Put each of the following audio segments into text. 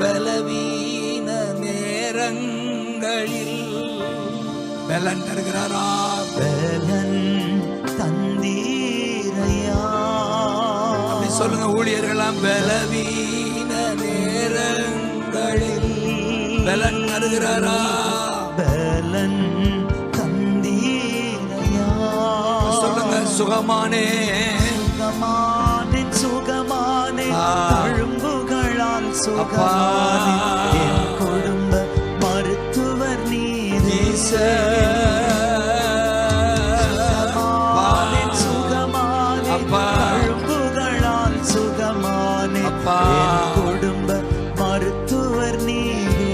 பலவீன நேரங்களில் பலன் தருகிறாரா? பலன் தந்தீரையா. அப்படி சொல்லுங்க ஊழியர்களாம். பலவீன நேரங்களில் பலன் தருகிறாரா? பலன் தந்தீரையா. சொல்லுங்க சுகமானே சுகமானே சுகமானே தழும்புகளால் சுகமானே என் குடும்ப மருத்துவர் நீரே. சுகமானே சுகமானே தழும்புகளால் சுகமானே என் குடும்ப மருத்துவர் நீரே.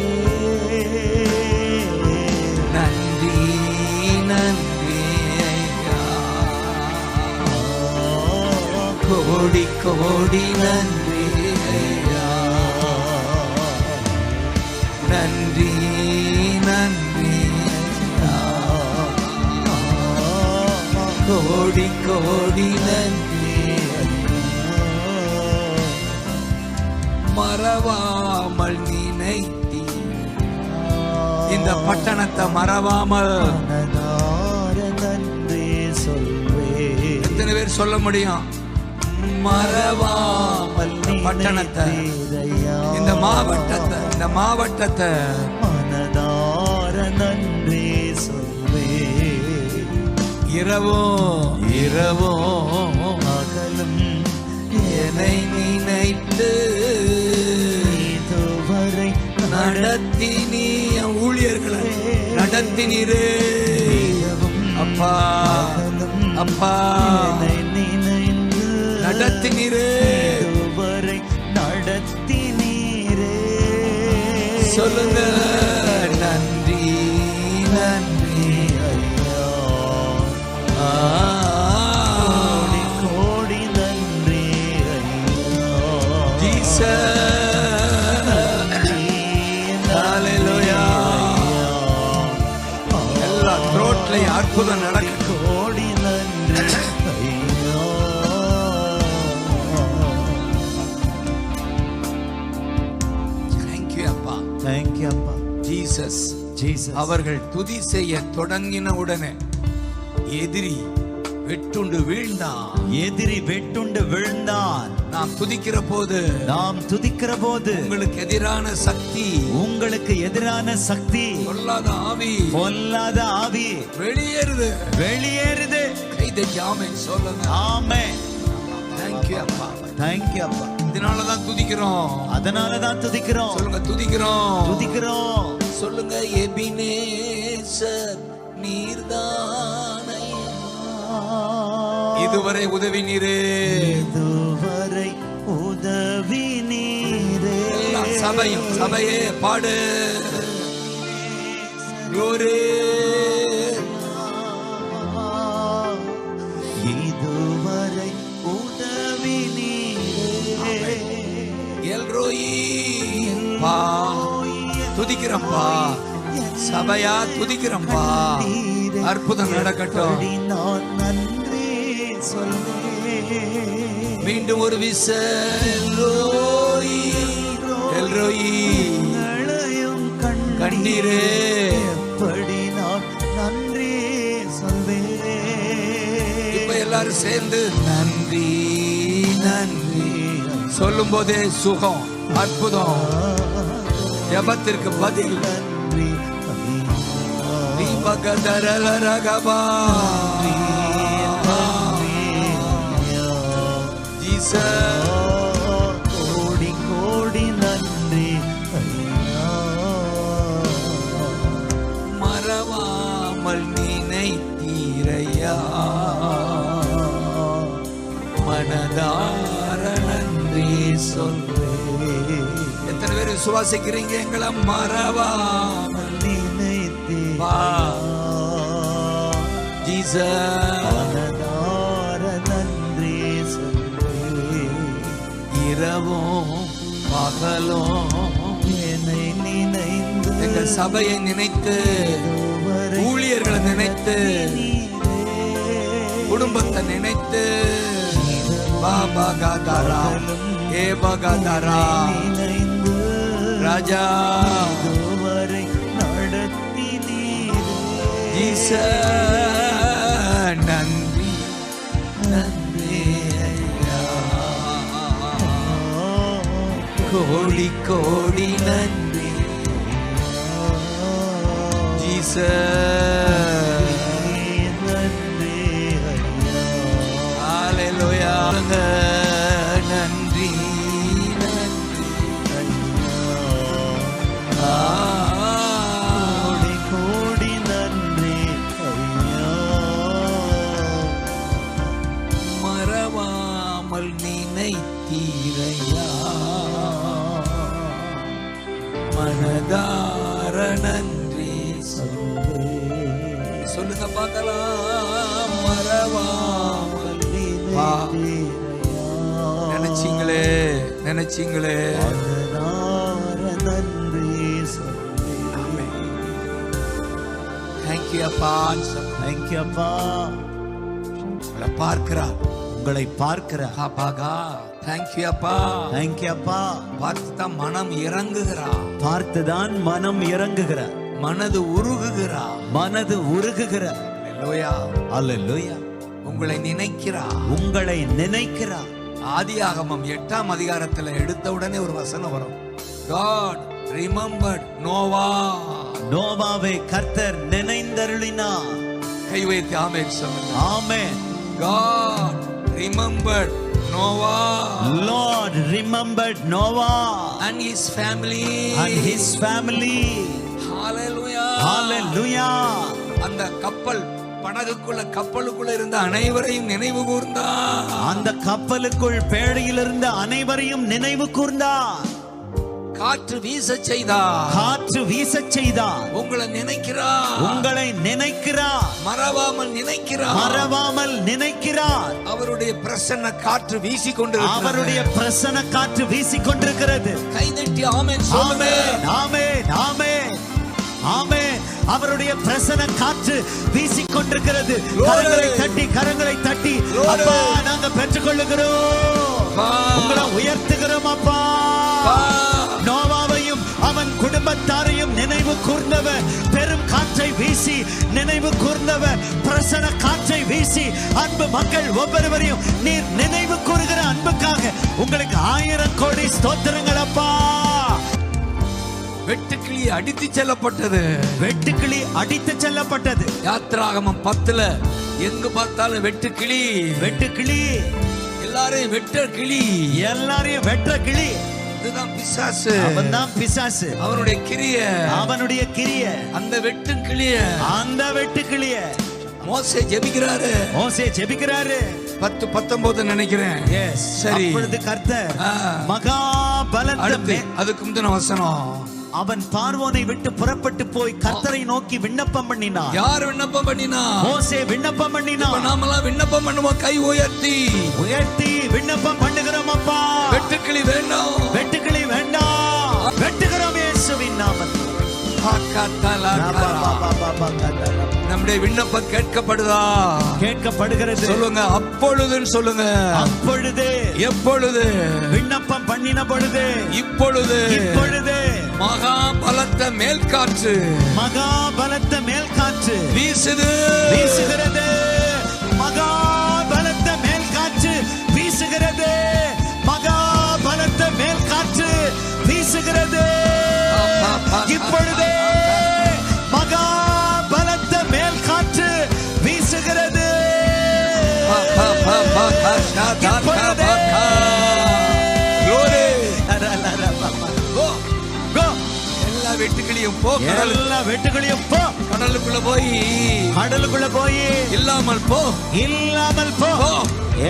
நன்றி நன்றி ஐயா, கோடி கோடி நன்றி ஐயா. நன்றி நன்றி ஐயா, கோடி கோடி நன்றி ஐயா. மறவாமல் நினைத்தி இந்த பட்டணத்தை மறவாமல் நன்றி சொல்வே. எத்தனை பேர் சொல்ல முடியும்? மறவாமல் பட்டணத்தை, இந்த மாவட்டத்தை மனதார நன்றி சொல்வே. இரவும் அகலும் என்னை நினைத்து இதுவரை நடத்தினீ ஊழியர்களை நடத்தினீரே அப்பா. அப்பா நினைந்து நடத்தினீரே, இதுவரை நடத்தினீரே. சொல்லுங்க நன்றி நன்றி ஐயா. கோடி கோடி நன்றி ஐயா. ஹல்லேலூயா. எல்லா த்ரோட்லயும் அற்புதம் நடக்கும். கோடி நன்றி ஐயா. தேங்க்யூ அப்பா. தேங்க்யூ அப்பா. ஜீசஸ் அவர்கள் துதி செய்ய தொடங்கின உடனே எதிரி வெட்டுண்டு வீழ்ந்தான். எதிரி வெட்டுண்டு விழுந்தான். நாம் துதிக்கிற போது உங்களுக்கு எதிரான சக்தி, உங்களுக்கு எதிரான சக்தி, பொல்லாத ஆவி வெளியேறுது. கைதை ஆமென் சொல்லுங்க. ஆமென். தேங்க்யூ அப்பா. தேங்க்யூ அப்பா. அதனாலதான் துதிக்கிறோம். சொல்லுங்க துதிக்கிறோம். சொல்லுங்க எபினேசர் நீர்தானை இதுவரை உதவி நீரே. சபையே பாடு. இதுவரை உதவி நீரே. எல்ரோயி பா துதிக்கிறப்பா. சபையா துதிக்கிறப்பா. அற்புதம் நடக்கட்டும். நான் நன்றி சொல்வேன். மீண்டும் ஒரு எல்ரோயி கண்ணீரே எப்படி நான் நன்றி சொல்வேன். இப்ப எல்லாரும் சேர்ந்து நன்றி நன்றி சொல்லும் போதே சுகம், அற்புதம், ஜெபத்திற்கு பதில். கோடி கோடி நன்றி. மறவாமல் நினைத்தீரையா, மனதார நன்றி சொல்வே. எத்தனை பேர் விசுவாசிக்கிறீங்க? எங்களை மறவாமல் நினைத்தீரா மனதார நன்றி சொல்வே. இரவும் பகலும் என்னை நினைந்து, எங்கள் சபையை நினைத்து, ஊழியர்களை நினைத்து, குடும்பத்தை நினைத்து, பாபா காதாரா ஏ பகாதாரா ராஜா இதுவரை நடத்தினீரே. ஜீசஸ் நன்றி நன்றி ஐயா. கோடி கோடி நன்றி ஜீசஸ். நன்றி ஐயா. ஹalleluya. நன்றி நன்றி ஐயா. கோடி கோடி நன்றி ஐயா. மறவாமல் நினைத்தீரையா, மனதார நன்றி சொல்லுங்க பார்க்கலாம். மறவாமல் நினைச்சீங்களே நினைச்சீங்களே. நன்றி தேங்க்யூ அப்பா. தேங்க்யூ அப்பா. உங்களை பார்க்கிறார், உங்களை பார்க்கிற பாகா. தேங்க்யூ அப்பா. தேங்க்யூ அப்பா. பார்த்துதான் மனம் இறங்குகிறா, பார்த்துதான் மனம் இறங்குகிற, மனது உருகுகிறா, மனது உருகுகிற. அல்லேலூயா. அல்லேலூயா. உங்களை நினைக்கிறா, உங்களை நினைக்கிறா. ஆதியாகமம் 8ஆம் அதிகாரத்துல எடுத்த உடனே ஒரு வசனம் வரும். God remembered Noah. நோவாவை கர்த்தர் நினைந்தருளினார். கை வைத்து ஆமென் சொல்லுங்க. ஆமென். God remembered Noah Lord remembered Noah and his family. and his family. Hallelujah. Hallelujah. அந்த கப்பல் கப்பலுக்குள்ள இருந்த அனைவரையும் நினைவு கூர்ந்தார். அந்த கப்பலுக்குள் பேழையில் இருந்த அனைவரையும் நினைவு கூர்ந்தார். காற்று வீச செய்தார். காற்று வீசச் செய்தார். உங்களை நினைக்கிறார், உங்களை நினைக்கிறார். மறவாமல் நினைக்கிறார், மறவாமல் நினைக்கிறார். அவருடைய பிரசன்ன காற்று வீசிக்கொண்டு அவருடைய பிரசன்ன காற்று வீசிக்கொண்டிருக்கிறது. கைதட்டி ஆமென் சொல்லுங்க. ஆமென் ஆமென் ஆமென். அவருடைய பிரசன்ன காற்று வீசிக்கொண்டிருக்கிறது. கரங்களை தட்டி அப்பா நாங்க பெற்றுக்கொள்ளுகிறோம், உங்களை உயர்த்துகிறோம் அப்பா. நோவாவையும் அவன் குடும்பத்தாரையும் நினைவு கூர்ந்தவர், பெரும் காற்றை வீசி நினைவு கூர்ந்தவர், பிரசன்ன காற்றை வீசி அன்பு மக்கள் ஒவ்வொருவரையும் நீர் நினைவு கூறுகிற அன்புக்காக உங்களுக்கு 1000 கோடி ஸ்தோத்திரங்கள் அப்பா. வெட்டுக்கிளி அடித்து செல்லப்பட்டது. வெட்டுக்கிளி அடித்து செல்லப்பட்டது. யாத்திராகமம் 10ல எங்கு பார்த்தாலும் வெட்டுக்கிளி வெட்டுக்கிளி. எல்லாரையும் வெட்ட கிளி, எல்லாரையும் வெட்ட கிளி. இதுதான் பிசாசு. அவன்தான் பிசாசு. அவனுடைய கிரிய, அவனுடைய கிரிய. அந்த வெட்டு கிளிய, அந்த வெட்டு கிளிய மோசே ஜெபிக்கிறாரு. மோசே ஜெபிக்கிறாரு. 10:19 நினைக்கிறேன். சரி. அப்பொழுது கர்த்தர் மகா பலத்த அதுக்கு முந்தின வசனம், அவன் பார்வோனை விட்டு புறப்பட்டு போய் கர்த்தரை நோக்கி விண்ணப்பம் பண்ணினான். யார் விண்ணப்பம் பண்ணினா? மோசே விண்ணப்பம் பண்ணினான். நாமெல்லாம் விண்ணப்பம் பண்ணுவோம், கை உயர்த்தி உயர்த்தி விண்ணப்பம் பண்ணுகிறோம் அப்பா. வெட்டுக்கிளி வேண்டாம், வெட்டுக்கிளி வேண்டாம், வெட்டுகிறோம் இயேசுவின் நாமத்தில். நம்முடைய விண்ணப்பம் கேட்கப்படுதா? கேட்கப்படுகிறது. சொல்லுங்க அப்பொழுதுன்னு சொல்லுங்க. அப்பொழுது, எப்பொழுது? விண்ணப்பம் பண்ணின பொழுது, இப்பொழுது. இப்பொழுது மகா பலத்த மேல் காற்று, மகா பலத்த மேல் காற்று வீசுது, வீசுகிறது. மகா பலத்த மேல் காற்று வீசுகிறது. மகா பலத்த மேல் காற்று வீசுகிறது. இப்பொழுது மகா பலத்த மேல் காற்று வீசுகிறது. எல்லா வெட்டுக்கிளியும் போ, எல்லா வெட்டுகளையும் போ, கடலுக்குள்ள போய், கடலுக்குள்ள போய் இல்லாமல் போ, இல்லாமல் போ.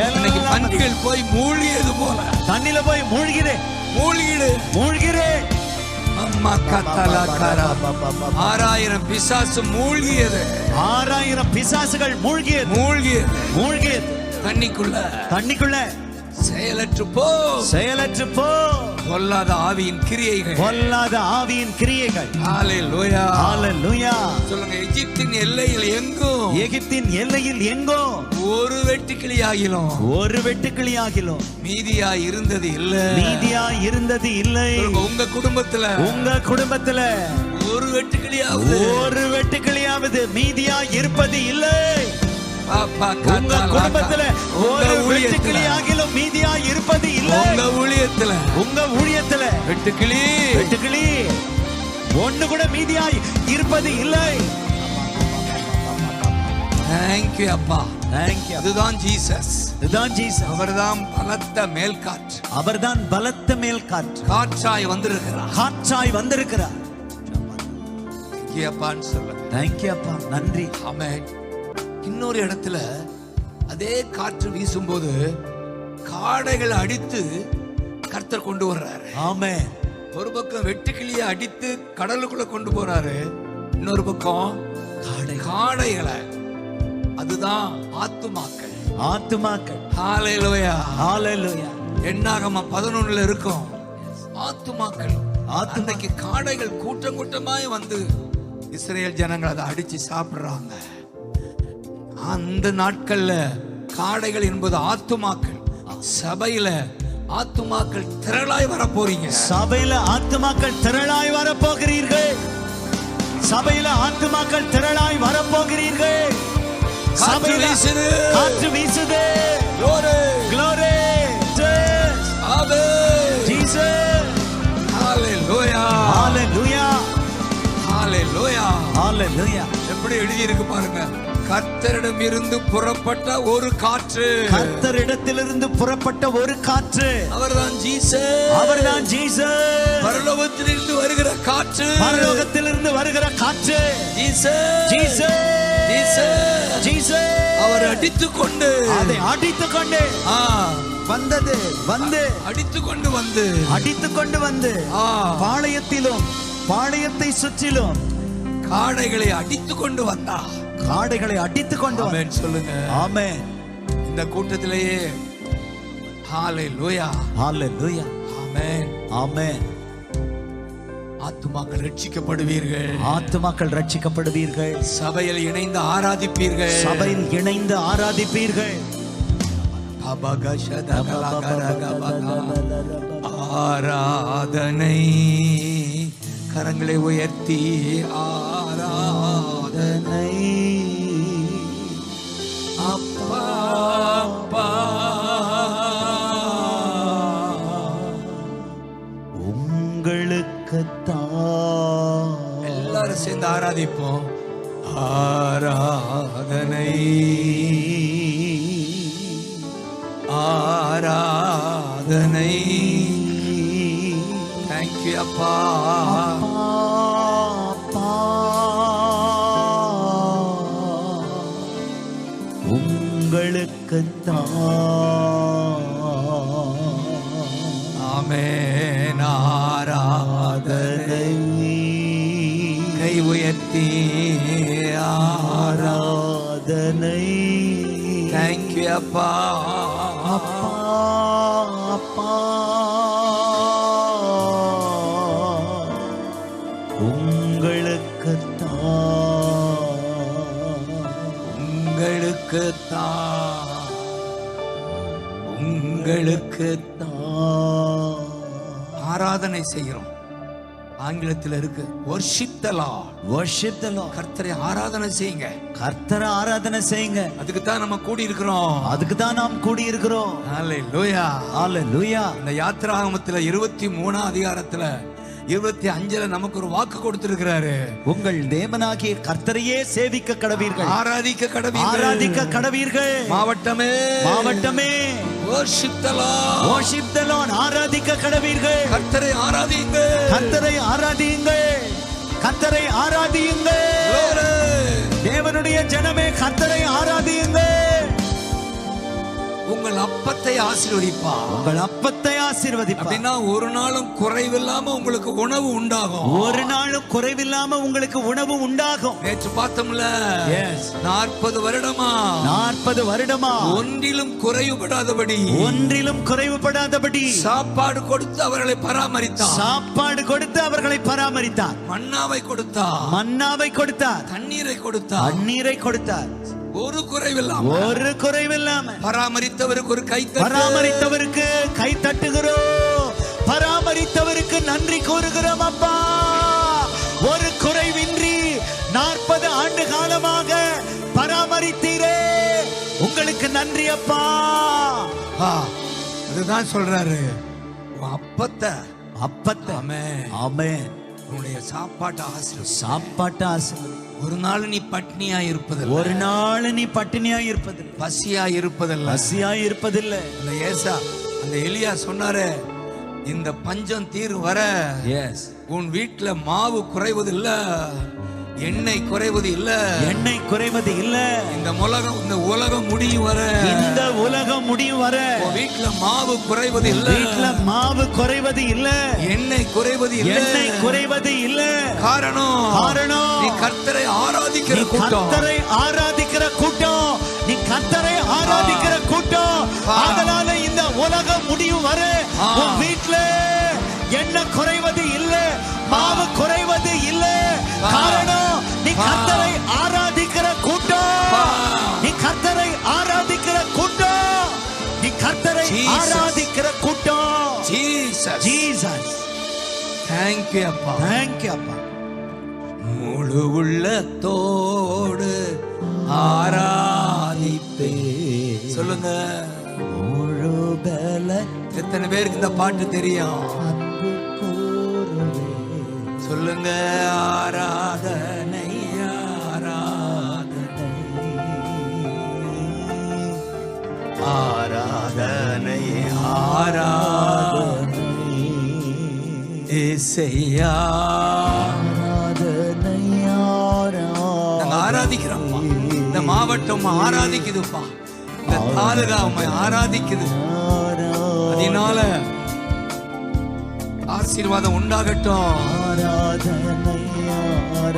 இன்னைக்கு பன்றிகள் போய் மூழ்கியது போல தண்ணில போய் மூழ்கிறேன், மூழ்கிடு, மூழ்கிறேன். 6000 பிசாசு மூழ்கியது. 6000 பிசாசுகள் மூழ்கியது, மூழ்கியது, மூழ்கியது. தண்ணிக்குள்ள, தண்ணிக்குள்ள செயலற்று போ, செயலற்று போ. பொல்லாத ஆவியின் கிரியைகள். பொல்லாத ஆவியின் கிரியைகள். ஹalleluya. ஹalleluya. சொல்லுங்க, எகிப்தின் எல்லையில் எங்கும், எகிப்தின் எல்லையில் எங்கோ ஒரு வெட்டுக்கிளியாகிலும், ஒரு வெட்டுக்கிளியாகிலும் மீதியாய் இருந்தது இல்லை. மீதியாய் இருந்தது இல்லை. சொல்லுங்க, உங்க குடும்பத்துல, உங்க குடும்பத்துல ஒரு வெட்டுக்கிளியாவது, ஒரு வெட்டுக்கிளியாவது மீதியாய் இருப்பது இல்லை. பாப்பா, உங்க குடும்பத்துல ஒரு வெட்டுக்கிளியாகிலும் மீதியாய் இருப்பது இல்லை. உங்க ஊழியத்துல, உங்க ஊழியத்துல வெட்டுக்கிளி, வெட்டுக்கிளி ஒண்ணு கூட மீதியாய் இருப்பது இல்லை. தேங்க்யூ அப்பா. தேங்க்யூ. அதுதான் ஜீசஸ். இதுதான் ஜீசஸ். அவர்தான் பலத்த மேல் காற்று. அவர்தான் பலத்த மேல் காற்று. காற்றாய் வந்திருக்கிறார். காற்றாய் வந்திருக்கிறார். தேங்க்யூ அப்பான்னு சொல்லுங்க. தேங்க்யூ அப்பா, நன்றி. ஆமென். இன்னொரு இடத்துல அதே காற்று வீசும்போது காடைகளை அடித்து கர்த்தர் கொண்டு வர்றாரு. ஆமென். ஒரு பக்கம் வெட்டுக்கிளியை அடித்து கடலுக்குள்ள கொண்டு போறாரு, இன்னொரு பக்கம் காடைகளை. அதுதான் ஆத்துமாக்கள். ஆத்துமாக்கள். ஹalleluya. ஹalleluya. என்னாகம 11 இருக்கும். ஆத்துமாக்கள். அன்னைக்கு காடைகள் கூட்டம் கூட்டமாய் வந்து இஸ்ரேல் ஜனங்கள் அதை அடிச்சு சாப்பிடுறாங்க. அந்த நாட்கள்ல காடைகள் என்பது ஆத்துமாக்கள். சபையில ஆத்துமாக்கள் திரளாய் வர போறீங்க. சபையில ஆத்துமாக்கள் திரளாய் வர போகிறீர்கள். சபையில ஆத்துமாக்கள் திரளாய் வர போகிறீர்கள். காற்று வீசுது. காற்று வீசுது. Glory. Glory. Amen. Jesus. Hallelujah. Hallelujah. Hallelujah. Hallelujah. எப்படி எழுதி இருக்கு பாருங்க. கர்த்தரிடம் இருந்து புறப்பட்ட ஒரு காற்று. கர்த்தரிடத்திலிருந்து புறப்பட்ட ஒரு காற்று. அவர்தான் ஜீசஸ். அவர்தான் ஜீசஸ். பரலோகத்திலிருந்து வருகிற காற்று. பரலோகத்திலிருந்து வருகிற காற்று. ஜீசஸ். ஜீசஸ். ஜீசஸ். ஜீசஸ். அவர் அடித்துக்கொண்டு, அதை அடித்துக்கொண்டு வந்தது. வந்து அடித்துக்கொண்டு வந்து, அடித்துக்கொண்டு வந்து பாளையத்திலும் பாளையத்தை சுற்றிலும் காடைகளை அடித்துக்கொண்டு வந்தா. காடைகளை அடித்துக்கொண்டு ஆமென் சொல்லுங்க. ஆமென். இந்த கூட்டத்திலேயே ஹalleluya. ஹalleluya. ஆமென். ஆமென். ஆத்துமாக்கள் ரட்சிக்கப்படுவீர்கள். ஆத்துமாக்கள் ரட்சிக்கப்படுவீர்கள். சபையில் இணைந்து ஆராதிப்பீர்கள். சபையில் இணைந்து ஆராதிப்பீர்கள். ஆராதனை. கரங்களை உயர்த்தி ஆராதனை. அப்பா அப்பா உங்களுக்குத்தான். எல்லாரும் சேர்ந்து ஆராதிப்போம். ஆராதனை ஆராதனை. தேங்க்யூ அப்பா. உங்களுக்குத்தான். ஆமென். ஆராதனை. கை உயர்த்தி ஆராதனை. தேங்க்யூ அப்பா. அப்பா அப்பா உங்களுக்குத்தான். உங்களுக்குத்தான் ஆராதனை செய்கிறோம். ஆங்கிலத்தில் இருக்கு worship the Lord. worship the Lord. கர்த்தரை ஆராதனை செய்யுங்க. கர்த்தரை ஆராதனை செய்யுங்க. அதுக்கு தான் நம்ம கூடி இருக்கிறோம். அதுக்கு தான் நாம் கூடி இருக்கிறோம். ஹalleluya. ஹalleluya. இந்த யாத்திராகமத்துல 23 அதிகாரத்துல 25 நமக்கு ஒரு வாக்கு கொடுத்திருக்கிறாரு. உங்கள் தேவனாகிய கர்த்தரையே சேவிக்க கடவீர்கள். ஆராதிக்க கடவீர்கள். ஆராதிக்க கடவீர்கள். மாவட்டமே மாவட்டமே worship the Lord. worship the Lord. ஆராதிக்க கடவீர்கள். கர்த்தரை ஆராதியுங்கள். கர்த்தரை ஆராதியுங்கள். கர்த்தரை ஆராதியுங்கள். தேவனுடைய ஜனமே கர்த்தரை ஆராதியுங்கள். உங்கள் அப்பத்தை ஆசீர்வதிப்பார். உங்கள் அப்பத்தை ஆசீர்வதிப்பார். அப்படின்னா ஒரு நாளும் குறைவில்லாம உங்களுக்கு உணவு உண்டாகும். ஒரு நாளும் குறைவில்லாம உங்களுக்கு உணவு உண்டாகும். நேற்று பார்த்தோம்ல, 40 வருடமா 40 வருடமா ஒன்றிலும் குறைவுபடாதபடி சாப்பாடு கொடுத்து அவர்களை பராமரித்தார். சாப்பாடு கொடுத்து அவர்களை பராமரித்தார். மன்னாவை கொடுத்தார். தண்ணீரை கொடுத்தார். ஒரு குறைவில்லாம பராமரித்தவருக்கு கை தட்டுகிறோம். பராமரித்தவருக்கு நன்றி கூறுகிறோம். அப்பா, ஒரு குறைவின்றி 40 ஆண்டு காலமாக பராமரித்தீரே, உங்களுக்கு நன்றி அப்பா. அதுதான் சொல்றாரு, அப்பத்தை ஆமென். உன்னுடைய சாப்பாட்டை ஆசீர்வதி. ஒரு நாள் நீ பட்னியா இருப்பதில்லை. பசியா இருப்பதில்லை. அந்த ஏசா, அந்த எலியா சொன்னாரு, இந்த பஞ்சம் தீர் வர உன் வீட்டுல மாவு குறைவதில்லை, எண்ணெய் குறைவது இல்ல. இந்த உலகம் முடியும் வர வீட்டுல மாவு குறைவது இல்ல. எண்ணெய் குறைவது இல்ல. காரணம் நீ கர்த்தரை ஆராதிக்கிற கூட்டம். அதனால இந்த உலகம் முடியும் வர உன் வீட்டுல எண்ணெய் குறைவது இல்ல, மாவு குறைவது இல்ல. காரணம் நீ கர்த்தரை ஆராதிக்கிற கூட்டம். ஜீசஸ். Thank you அப்பா. முழு உள்ளத்தோடு ஆராதிப்பே. சொல்லுங்க, முழு பல. எத்தனை பேருக்கு இந்த பாட்டு தெரியும்? சொல்லுங்க, ஆராதனை ஏசையா. நாங்க ஆராதிக்கிறோம். இந்த மாவட்டம் ஆராதிக்குதுப்பா. இந்த தாலுகா ஆராதிக்குது. அதனால ஆசீர்வாதம் உண்டாகட்டும்.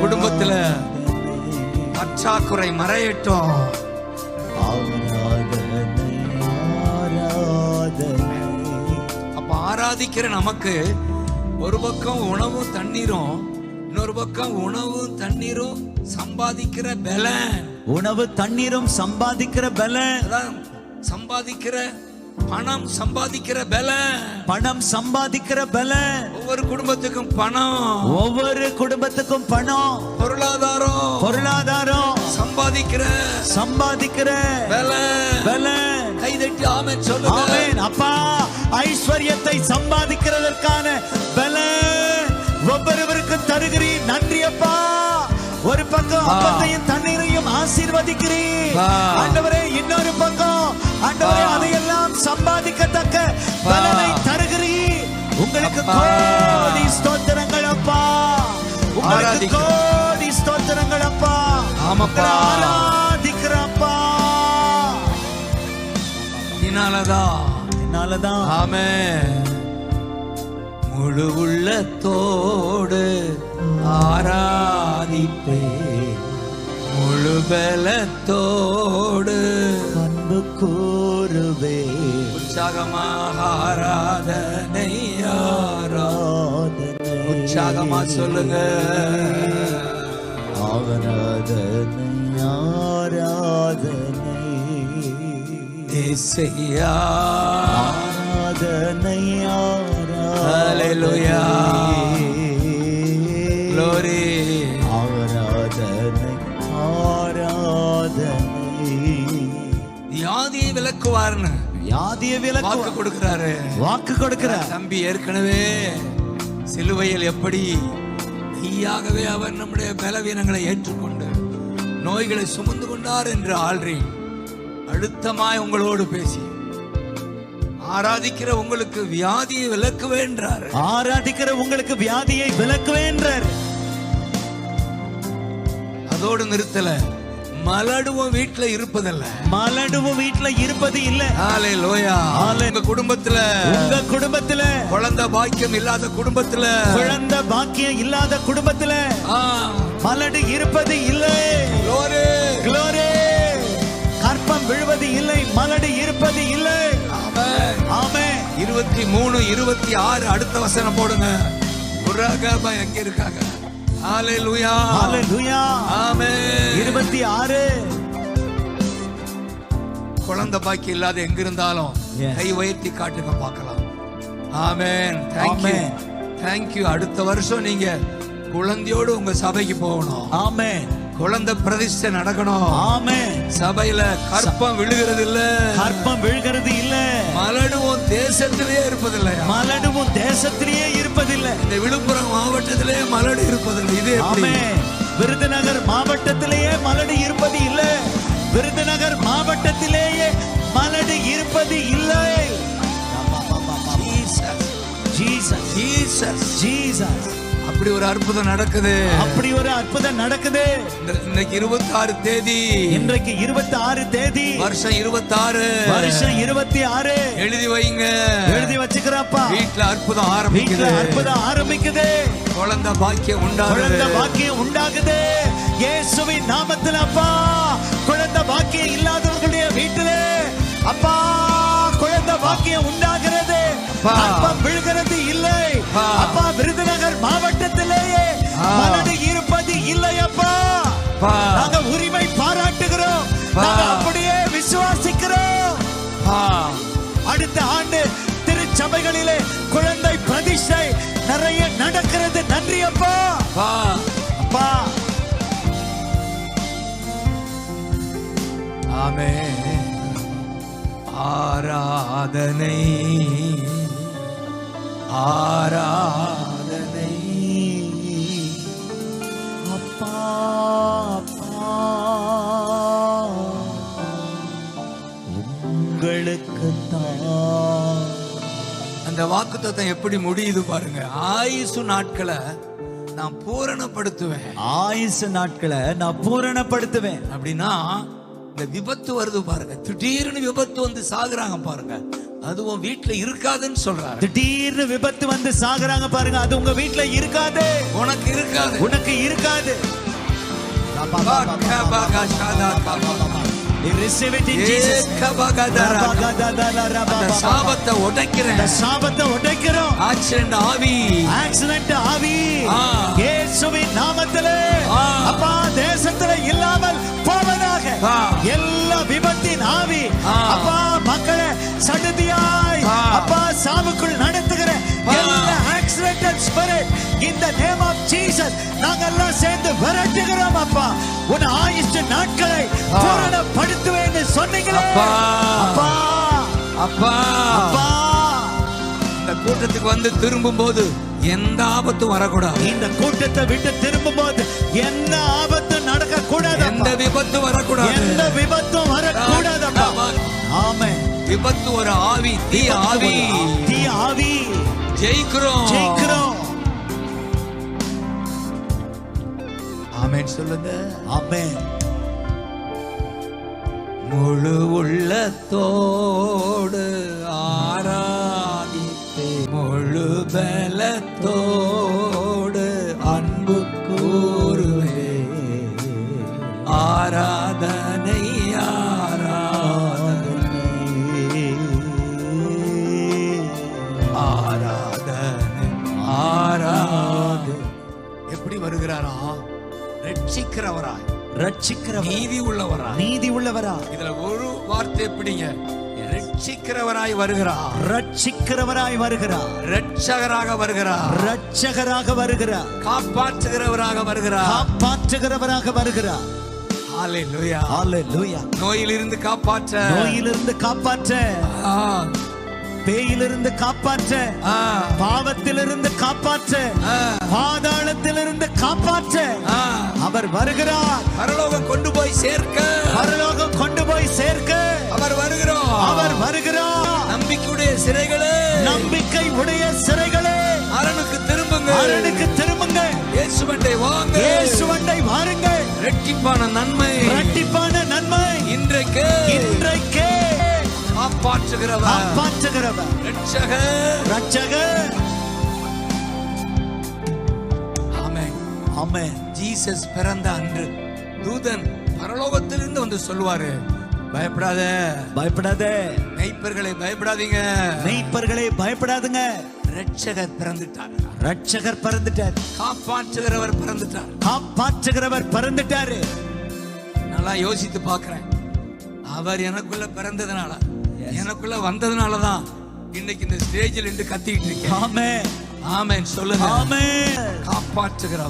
குடும்பத்துல பற்றாக்குறை மறையட்டும். அப்ப ஆராதிக்கிற நமக்கு ஒரு பக்கம் உணவும் தண்ணீரும், இன்னொரு பக்கம் உணவும் தண்ணீரும் சம்பாதிக்கிற பலன். பணம் சம்பாதிக்கிற பலன். ஒவ்வொரு குடும்பத்துக்கும் பணம். பொருளாதாரம் சம்பாதிக்கிற பலன். கைதட்டி ஆமென் சொல்லுங்க. ஆமென். அப்பா, ஐஸ்வர்யத்தை சம்பாதிக்கிறதற்கான பலன் ஒவ்வொருவருக்கும் தருகிறீர். நன்றி அப்பா. ஒரு பக்கம் அப்பத்தையும் தண்ணீரையும் ஆசீர்வதிக்கிறீர் ஆண்டவரே. இன்னொரு பக்கம் ஆண்டவரே, அதையெல்லாம் சம்பாதிக்கத்தக்க பலனை தருகிறீர். உங்களுக்கு கோடி ஸ்தோத்திரங்கள் அப்பா. உங்களுக்கு கோடி ஸ்தோத்திரங்கள் அப்பா. ஆராதிக்கிறப்பா. என்னாலதான் ஆமென். முழு உள்ளத்தோடு ஆராதிப்பே, முழு பலத்தோடு அன்பு கூறுவே. உற்சாகமாக ஆராதனை. உற்சாகமா சொல்லுங்க. ஆராதனை ஏசையா. ஹல்லேலூயா. glory. ஆராதனை. வியாதியை விலக்குவார்னு வாக்கு கொடுக்கிறாரு. தம்பி ஏற்கனவே சிலுவையில் எப்படி மெய்யாகவே அவர் நம்முடைய பலவீனங்களை ஏற்றுக்கொண்டு நோய்களை சுமந்து கொண்டார் என்று ஆல்ரெடி அழுத்தமாய் உங்களோடு பேசி ஆராதிக்கிற உங்களுக்கு வியாதியை விலக்குவேன்றார். அதோடு நிறுத்தல, மலடுவும் வீட்டுல இருப்பதில்ல. மலடுவும் வீட்டுல இருப்பது இல்ல. ஹalleluya. உங்க குடும்பத்துல, உங்க குடும்பத்துல, குழந்தை பாக்கியம் இல்லாத குடும்பத்துல, குழந்தை பாக்கியம் இல்லாத குடும்பத்துல மலடு இருப்பது இல்லை. glory, glory. கற்பம் விழுவது இல்லை, மலடு இருப்பது இல்லை. ஆமென், ஆமென். 23 26 அடுத்த வசனம் போடுங்க. உரகபா எங்க இருக்காங்க? ஹalleluya, ஹalleluya. ஆமென். 26. குழந்தை பாக்கியம் இல்லாத எங்க இருந்தாலும் Yes. கை உயர்த்தி காட்டுங்க பார்க்கலாம். ஆமென். Thank you, thank you. அடுத்த வருஷம் நீங்க குழந்தையோடு உங்க சபைக்கு போகணும். ஆமென். குழந்தை பிரதிஷ்டை நடக்கணும். ஆமென். சபையில கற்பம் விழுகிறது இல்ல, கற்பம் விழுகிறது இல்ல. மலடுவும் தேசத்திலேயே இருப்பதில்லையா? மலடுவும் தேசத்திலேயே இருப்பதில்லை. இந்த விழுப்புரம் மாவட்டத்திலே மலடு இருப்பதில்லை. இது எப்படி? ஆமென். விருதுநகர் மாவட்டத்திலேயே மலடு இருப்பது இல்லை. விருதுநகர் மாவட்டத்திலேயே மலடு இருப்பது இல்லை. Jesus, Jesus, Jesus. அப்படி ஒரு அற்புதம் நடக்குது. அப்படி ஒரு அற்புதம் நடக்குது. இன்னைக்கு 26 தேதி, இன்றைக்கு 26 தேதி, வருஷம் 26, வருஷம் 26. எழுதி வைங்க, எழுதி வச்சுக்கிறப்பா. வீட்டுல அற்புதம் ஆரம்பிக்குது. வீட்டுல அற்புதம் ஆரம்பிக்குது. குழந்தை பாக்கியம் உண்டாகுது. குழந்தை பாக்கியம் உண்டாகுது. இயேசுவின் நாமத்தில் அப்பா, குழந்தை பாக்கியம் இல்லாதவர்களுடைய வீட்டிலே அப்பா குழந்தை பாக்கியம் உண்டாகிறது. கற்பம் விழுகிறது இல்லை. அப்பா விருதுநகர் மாவட்டத்திலேயே மலடு இருப்பது இல்லை. அப்பா நாங்க உரிமை பாராட்டுகிறோம். நாங்க அப்படியே விசுவாசிக்கிறோம். அடுத்த ஆண்டு திருச்சபைகளிலே குழந்தை பிரதிஷ்டை நிறைய நடக்கிறது. நன்றி அப்பா. அப்பா ஆமென். ஆராதனை, ஆராதனை அப்பா அப்பா உங்களுக்கு தான். அந்த வாக்குத்தத்தம் எப்படி முடியுது பாருங்க. ஆயுசு நாட்களை நான் பூரணப்படுத்துவேன். ஆயுசு நாட்களை நான் பூரணப்படுத்துவேன். அப்படின்னா இந்த விபத்து வருது பாருங்க, திடீர்னு விபத்து வந்து சாகுறாங்க பாருங்க, அதுவும் வீட்டுல இருக்காதுன்னு சொல்றாரு. திடீர்னு விபத்து வந்து சாகுறாங்க பாருங்க, அது உங்க வீட்டுல இருக்காது. உனக்கு இருக்காது, உனக்கு இருக்காது. Receive it in Jesus. சாபத்தை உடைக்கிறேன். சாபத்தை உடைக்கிறோம். ஆக்சிடென்ட் ஆவி, ஆக்சிடென்ட் ஆவி இயேசுவின் நாமத்திலே அப்பா தேசத்திலே இல்லாமல் போவதாக. எல்லா விபத்தின் ஆவி அப்பா மக்களை சடுதியாய் அப்பா சாவுக்குள் நடத்துகிற எல்லா accident spirit in the name of Jesus நாங்க எல்லாம் சேர்ந்து விரட்டுகிறோம். அப்பா உன் ஆயுசு நாட்களை பூரணப்படுத்துவேன்னு சொன்னீங்களே அப்பா. அப்பா அப்பா இந்த கூட்டத்துக்கு வந்து திரும்பும் போது எந்த ஆபத்தும் வரக்கூடாது. இந்த கூட்டத்தை விட்டு திரும்பும் போது எந்த ஆபத்தும் நடக்க கூடாது. எந்த விபத்து வரக்கூடாது. எந்த விபத்தும் வரக்கூடாது. ஆமென். விபத்து ஒரு ஆவி, தீ ஆவி. தீ ஆவி. ஜெயிக்கிறோம், ஜெயிக்கிறோம். ஆமென் சொல்லுங்க. ஆமென். முழு உள்ளத்தோடு ஆராதிப்பே, முழு பலத்தோடு அன்பு கூறுவே. ஆராதனை, ஆராதனை, ஆராதனை, ஆராதனை. எப்படி வருகிறாரா? ரட்சிக்கிறவராய், ரட்சிக்கிறவர், நீதி உள்ளவராய், நீதி உள்ளவரா. இதுல ஒரு வார்த்தை எப்படிங்க? ரட்சிக்கிறவராய் வருகிறார், ரட்சிக்கிறவராய் வருகிறார், ரட்சகராக வருகிறார், ரட்சகராக வருகிறார், காப்பாற்றுகிறவராக வருகிறார், காப்பாற்றுகிறவராக வருகிறார். ஹalleluya, ஹalleluya. நோயிலிருந்து காப்பாற்ற, நோயிலிருந்து காப்பாற்ற, பேயிலிருந்து காப்பாற்ற, பாவத்திலிருந்து காப்பாற்ற, பாதாளத்திலிருந்து காப்பாற்ற அவர் வருகிறார். பரலோகம் கொண்டு போய் சேர்க்க, பரலோகம் கொண்டு போய் சேர்க்க அவர் வருகிறார். அவர் வருகிறார். நம்பிக்கையுடைய சிறைகளே, நம்பிக்கை உடைய சிறைகளே அரணுக்கு திரும்புங்க, அரணுக்கு திரும்புங்க. இயேசுவண்டை வாங்க, இயேசுவண்டை வாருங்கள். இரட்டிப்பான நன்மை இரட்டிப்பான நன்மை இன்றைக்கு காப்பாற்றுகிறவர் ரட்சகர். ஆமென். ஆமென். ஜீசஸ் பிறந்த அன்று தூதன் பரலோகத்திலிருந்து வந்து சொல்லுவாரு, பயப்படாத மெய்ப்பர்களே, பயப்படாதுங்க. ரட்சகர் பிறந்துட்டார். காப்பாற்றுகிறவர் பிறந்துட்டாரு. நல்லா யோசித்து பார்க்கிறேன். அவர் எனக்குள்ள பிறந்ததுனால, எனக்குள்ள வந்ததுனாலதான் இன்னைக்கு இந்த ஸ்டேஜில் இருந்து கத்திட்டு இருக்கேன். ஆமென். ஆமென் சொல்லுங்க. ஆமென்.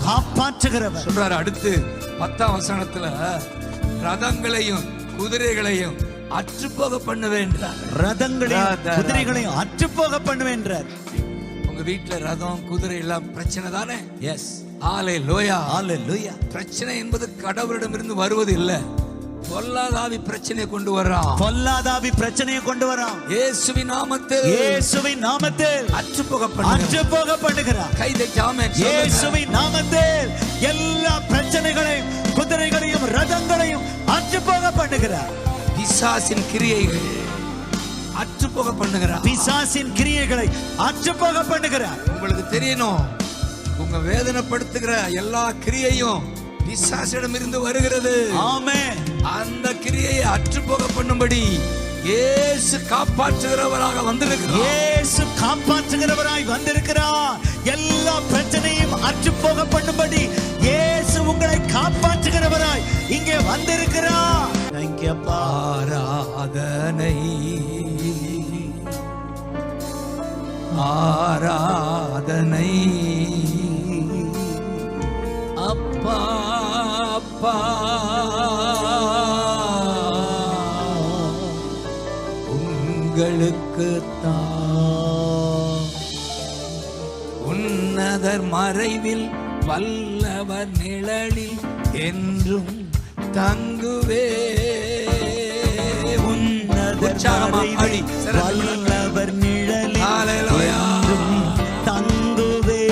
காப்பாற்றுகிறவர் சொல்றாரு. அடுத்து 10ஆம் வசனத்துல ரதங்களையும் குதிரைகளையும் அற்றுப்போக பண்ணுவேன். குதிரைகளையும் அற்றுப்போக பண்ணுவேன். உங்க வீட்டுல ரதம் குதிரை எல்லாம் பிரச்சனை தானே? எஸ். ஹalleluya. பிரச்சனை என்பது கடவுளிடமிருந்து வருவது இல்ல, பொல்லாதாவி பிரச்சனையை கொண்டு வரான். இயேசுவின் நாமத்தில் அற்றுப்போக பண்ணுகிறார். கைதட்டி ஆமென். இயேசுவின் நாமத்தில் எல்லா பிரச்சனைகளையும் குதிரைகளையும் ரதங்களையும் அற்றுப்போக பண்ணுகிறார். பிசாசின் கிரியைகளை அற்றுப்போக பண்ணுகிறார். உங்களுக்கு தெரியணும், உங்க வேதனைப்படுத்துகிற எல்லா கிரியையும் பிசாசிடம் இருந்து வருகிறது. ஆமென். அந்த கிரியையை அற்றுப்போக பண்ணும்படி இயேசு காப்பாற்றுகிறவராய் வந்திருக்கிறார். எல்லா பிரச்சனையும் அற்றுப்போக பண்ணும்படி இயேசு உங்களை காப்பாற்றுகிறவராய் இங்கே வந்திருக்கிறார். Thank you, அப்பா. ஆராதனை அப்பா உங்களுக்கு தான். உன்னதர் மறைவில் வல்லவர் நிழலில் என்றும் தங்குவே. வல்லவர் நிழலில் என்றும் தங்குவே.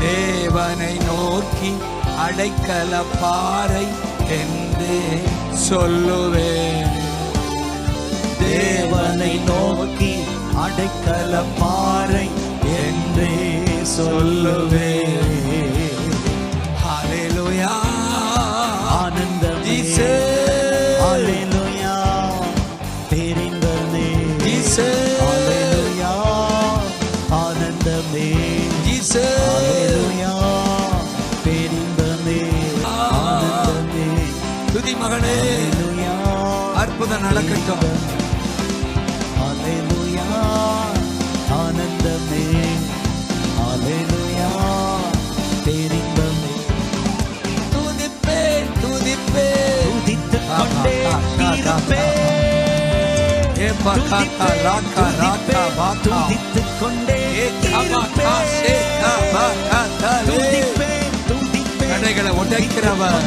தேவனை நோக்கி அடைக்கல பாறை என்றே சொல்லுவேன். தேவனை நோக்கி அடைக்கல பாறை என்றே சொல்லுவேன். ஹalleluya. ஆனந்தம். ஹalleluya. தெரிந்ததே. ஹalleluya. ஆனந்தமே. ஹalleluya. தெரிந்ததே. ஆனந்தமே. துதி மகனே. ஹalleluya. அற்புதம் நடக்கட்டும். ஹalleluya. ஆனந்தமே. ஹalleluya. தெரிந்ததே. துதித்துக் கொண்டே இருப்பேன். துதித்துக் கொண்டே தடைகளை உடைக்கிறவர்,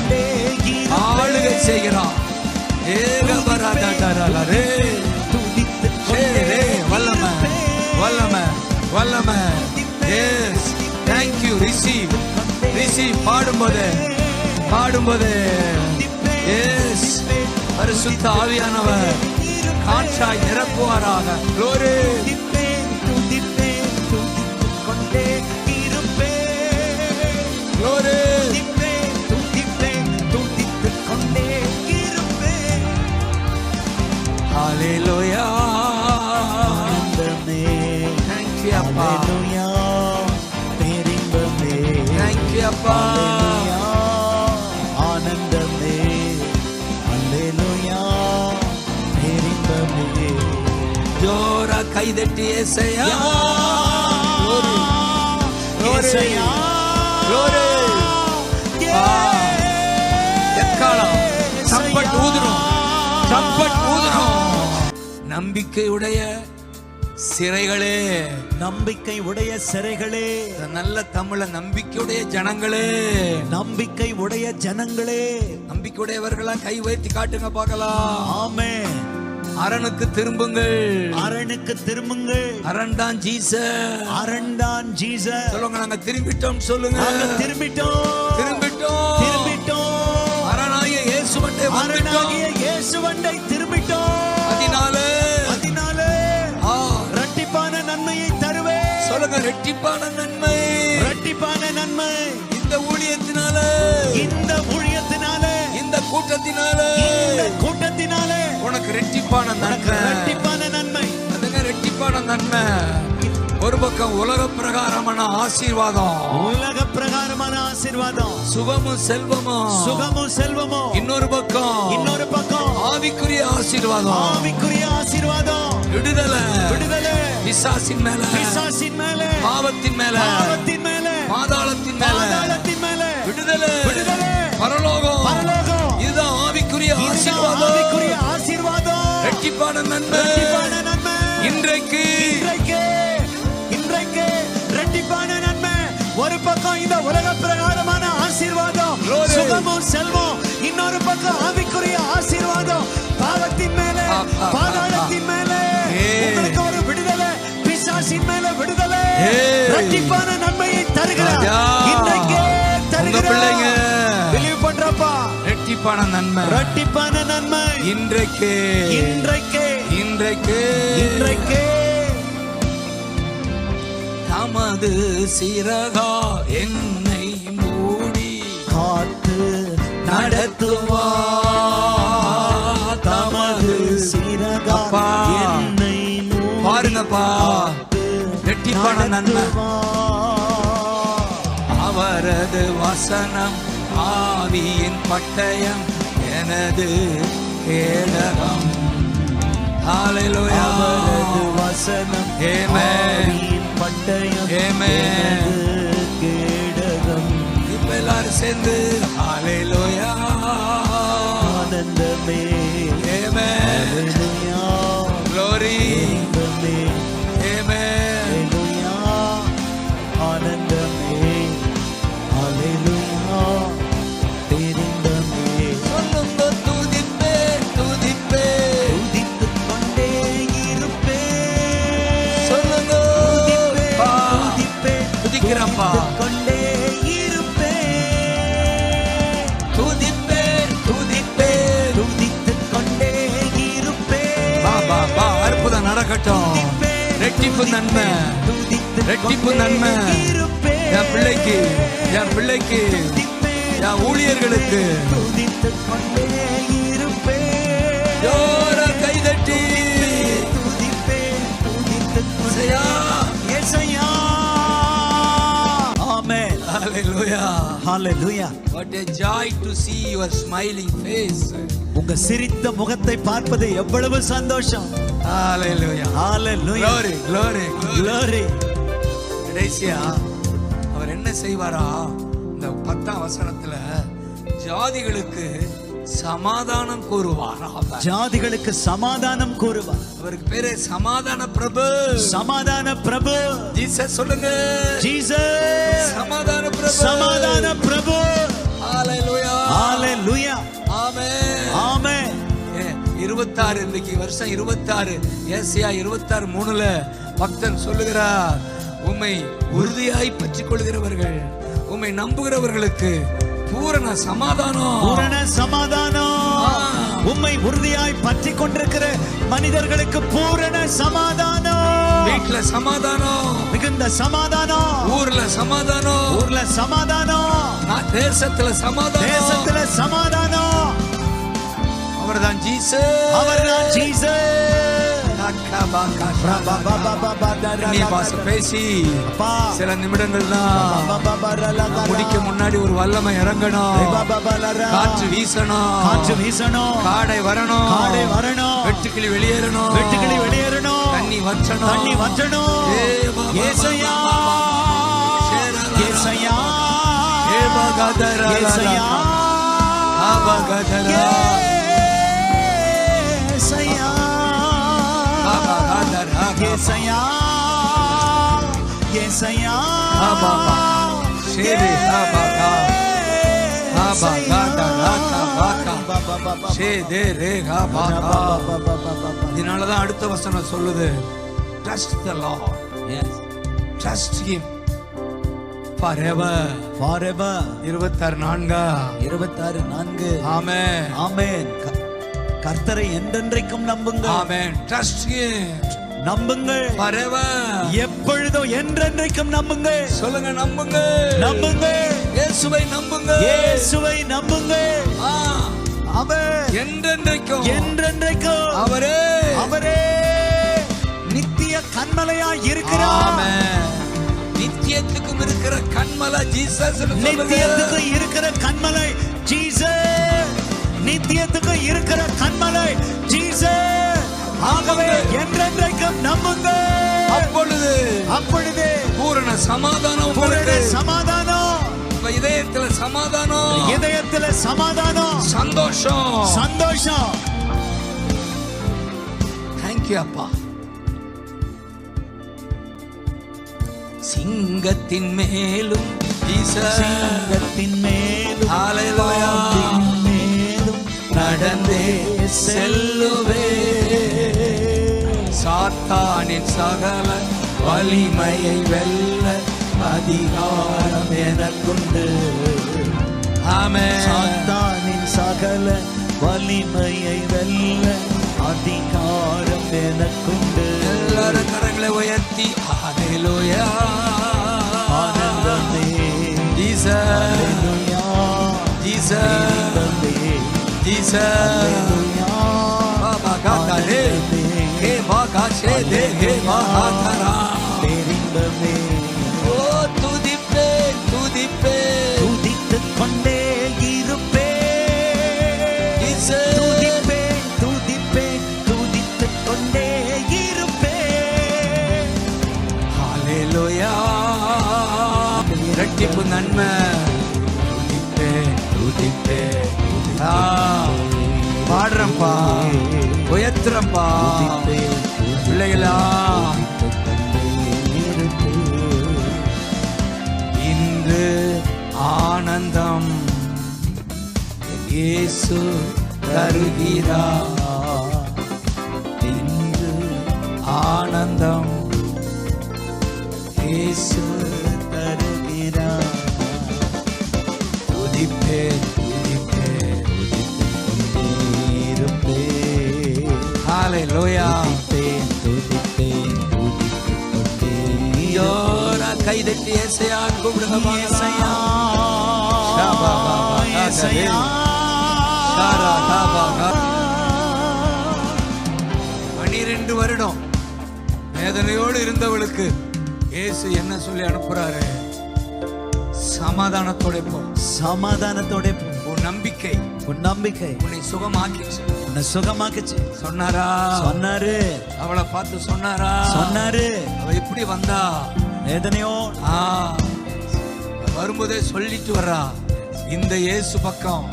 ஆளுகை செய்கிறார். வல்லமை. Yes, thank you. Receive. பாடும்போது yes, பரிசுத்த ஆவியானவர் காற்றாய் நிரப்புவாராக. Glory. Glory. Hallelujah. Thank you, Appa. Thank you, Appa. ஆனந்தமே. அல்லேலூயா. தெரிந்தமே. ஜோரா கைதட்டி ஏசையா. ஏசையா. எக்காலம் சம்பட் ஊதுறோம். நம்பிக்கையுடைய சிறைகளே, நல்ல தமிழ நம்பிக்கையுடைய ஜனங்களே, நம்பிக்கையுடையவர்களா கை உயர்த்தி காட்டுங்க பார்க்கலாம். ஆமென். அரணுக்கு திரும்புங்கள். அரணுக்கு திரும்புங்கள். அரண் தான் ஜீசஸ். அரண் தான் ஜீசஸ். சொல்லுங்க, நாங்க திரும்பிட்டோம் சொல்லுங்க. நாங்க திரும்பிட்டோம். திரும்பிட்டோம். திரும்பிட்டோம். அரணாகிய இயேசுவண்டை வந்துட்டோம். அரணாகிய இயேசுவண்டை திரும்பிட்டோம். அதனாலே இரட்டிப்பான நன்மையை தருவே. சொல்லுங்க, இரட்டிப்பான நன்மை. இரட்டிப்பான நன்மை. இந்த ஊழியத்தினால, இந்த ஊழியத்தினால, இந்த கூட்டத்தினால, இந்த கூட்டத்தினால உனக்கு இரட்டிப்பான நன்மை. இரட்டிப்பான நன்மை. அதுங்க இரட்டிப்பான நன்மை. ஒரு பக்கம் உலக பிரகாரமான ஆசீர்வாதம், உலக பிரகாரமான ஆசீர்வாதம், சுகமும் செல்வமும், சுகமும் செல்வமும். இன்னொரு பக்கம் ஆவிக்குரிய ஆசீர்வாதம், ஆவிக்குரிய ஆசீர்வாதம். விடுதலை, விடுதலை. பிசாசின் மேல, பிசாசின் மேல, பாவத்தின் மேல, பாவத்தின் மேல, பாதாளத்தின் மேல, பாதாளத்தின் மேல விடுதலை, விடுதலை. பரலோகம், பரலோகம். இதுதான் ஆவிக்குரிய ஆசீர்வாதம். ஆவிக்குரிய ஆசீர்வாதம். இரட்டிப்பான நன்மை, இரட்டிப்பான நன்மை. இன்றைக்கு இரட்டிப்பான நன்மை. ஒரு பக்கம் இந்த உலக பிரகாரமான ஆசீர்வாதம், சுகமும் செல்வம். இன்னொரு பக்கம் ஆவிக்குரிய ஆசீர்வாதம், பாவத்தின் மேல, பாதாளத்தின் மேல உங்களுக்கு ஒரு விடுதலை, பிசாசின் மேல விடுதலை. இரட்டிப்பான நன்மையை தருகிறார் இன்றைக்கு. தருகிறார். பிலீவ் பண்றப்பா. இரட்டிப்பான நன்மை, இரட்டிப்பான நன்மை. இன்றைக்கு, இன்றைக்கு, இன்றைக்கு, இன்றைக்கு. தமது சிறகா என்னை மூடி காத்து நடத்துவார். தமது சிறகா என்னை மூடி. பாருங்கப்பா, இரட்டிப்பான நன்மை. அவரது வசனம் ஆவியின் பட்டயம் எனது கேடகம். ஹல்லேலூயா. அவரது வசனம் ஆவியின் பட்டயம் எனது கேடகம். இப்ப எல்லாரும் சேர்ந்து ஹல்லேலூயா. ஆனந்தமே. ஆமென். ஹல்லேலூயா. க்ளோரி. ஆமென். ஹல்லேலூயா. ஆனந்தமே. ஹல்லேலூயா. தெரிந்தமே. சொல்லுங்க, துதிப்பே, துதிப்பே, துதித்துக் கொண்டே இருப்பே. சொல்லுங்க, துதிப்பே, துதிப்பே, துதிக்கிறப்பா, கொண்டே இருப்பே. துதிப்பே, துதிப்பே, துதித்துக் கொண்டே இருப்பே. பா பா, அற்புதம் நடக்கட்டும். இரட்டிப்பு நன்மை, இரட்டிப்பு நன்மை. என் பிள்ளைக்கு, என் பிள்ளைக்கு, என் ஊழியர்களுக்கு ஜோர கைதட்டி ஆமென். ஹல்லேலூயா. ஹல்லேலூயா. What a joy to see your smiling face. உங்க சிரித்த முகத்தை பார்ப்பது எவ்வளவு சந்தோஷம். ஹல்லேலூயா. ஹல்லேலூயா. Glory, glory, glory. கடைசியா அவர் என்ன செய்வாரா? இந்த 10ஆம் வசனத்துல ஜாதிகளுக்கு சமாதானம் கூறுவார். ஜாதிகளுக்கு சமாதானம் கூறுவார். அவருக்கு பேரு சமாதான பிரபு. சமாதான பிரபு. ஜீசஸ் சொல்லுங்க. ஜீசஸ் சமாதான பிரபு. சமாதான பிரபு. ஹல்லேலூயா. ஹல்லேலூயா. ஆமென். ஆமென். 26 இன்னைக்கு வருஷம் 26. ஏசாயா 26:3ல பக்தன் சொல்லுகிறார், உம்மை உறுதியாய் பற்றிக் கொள்கிறவர்கள், உம்மை நம்புகிறவர்களுக்கு பூரண சமாதானம். பூரண சமாதானம். உம்மை உறுதியாய் பற்றி கொண்டிருக்கிற மனிதர்களுக்கு பூரண சமாதானம். வீட்ல சமாதானம், மிகுந்த சமாதானம். ஊர்ல சமாதானம், ஊர்ல சமாதானம். தேசத்துல சமாதானம், தேசத்துல சமாதானம். அவர்தான் ஜீசஸ், அவர்தான் ஜீசஸ். பேசி சில நிமிடங்கள் தான் முடிக்க முன்னாடி ஒரு வல்லமை இறங்கணும். காற்று வீசணும், காற்று வீசணும். காடை வரணும், காடை வரணும். வெட்டுக்கிளி வெளியேறணும், வெட்டுக்கிளி வெளியேறணும். தண்ணி வற்றணும், தண்ணி வற்றணும். ஏசையா, ஏசையா, ஏபகதரா, ஏசையா, ஆபகதரா, ஏசையா, ஏசையா, ஏசையா, ஆபா ஷேரே ஆபா ஆபா காதரா. காக்கா ஷே தே ரே கா பாகா. இதனாலதான் அடுத்த வசனம் சொல்லுது, trust the Lord, trust him forever. 26:4 ஆமென் ஆமென். கர்த்தரை என்றென்றைக்கும் நம்புங்கள். ஆமென். trust him நம்புங்கள் forever. எப்பொழுதும் என்றென்றைக்கும் நம்புங்கள். சொல்லுங்க, நம்புங்க, நம்புங்கள். இயேசுவை நம்புங்க, இயேசுவை நம்புங்கள். ஆமென். என்றென்றைக்கும் என்றென்றைக்கும் அவரே அவரே நித்திய கன்மலையாய் இருக்கிறார். ஆமென். நித்தியத்துக்கும் இருக்கிற கன்மலை ஜீசஸ். நித்தியத்துக்கு இருக்கிற கன்மலை ஜீசஸ். நித்தியத்துக்கு இருக்கிற கன்மலை ஜீசஸ். ஆகவே என்றென்றைக்கும் நம்புங்க. அப்பொழுது பூரண சமாதானம், பூரண சமாதானம், இதயத்துல சமாதானம், இதயத்துல சமாதானம், சந்தோஷம், சந்தோஷம். தேங்க்யூ அப்பா. சிங்கத்தின் மேலும் சிங்கத்தின் மேலும் ஹல்லேலூயா மேலும் நடந்தே செல்லுவே. சாத்தானின் சகல வலிமையை வெல்ல அதிகாரம் எனக்குண்டு. ஆமென். சாத்தானின் சகல வலிமையை வெல்ல அதிகாரம் எனக்குண்டு. எல்லாரும் கரங்களை உயர்த்தி ஹல்லேலூயா ஆனந்தமே ஜீசஸ், ஹல்லேலூயா ஜீசஸ், ஆனந்தமே ஜீசஸ். பாபா காதே ஹே பாகா ஷேதே ஹே மகாதரா பேரின்பமே. ஓ துதிப்பே துதிப்பே துதித்துக் கொண்டே இருப்பேன். ஜீசஸ். துதிப்பேன் துதிப்பேன் துதித்துக் கொண்டே இருப்பேன். ஹல்லேலூயா இரட்டிப்பு நன்மை. துதிப்பே துதிப்பே ஆ, பாடுறப்பா, உயர்த்துறப்பா பிள்ளைகளா. இன்று ஆனந்தம் இயேசு தருகிறார். இன்று ஆனந்தம் இயேசு தருகிறார். துதிப்பே துதிப்பே இருப்பேன். ஹல்லேலூயா. ஜோரா கைதட்டி ஏசையா கூப்பிடுங்க. ஏசையா, ஏசையா. 12 வருடம் வேதனையோடு இருந்தவளுக்கு இயேசு என்ன சொல்லி அனுப்புறாரு? சமாதானத்தோட போ. சமாதானத்தோட போ. உன் நம்பிக்கை, உன் நம்பிக்கை உன்னை சுகமாக்கிச்சு. உன்னை சுகமாக்குச்சு சொன்னாரா? சொன்னாரு. அவளை பார்த்து சொன்னாரா? சொன்னாரு. அவ எப்படி வந்தா? வேதனையோ வரும்போதே சொல்லிட்டு வர்றா, இந்த இயேசு பக்கம்,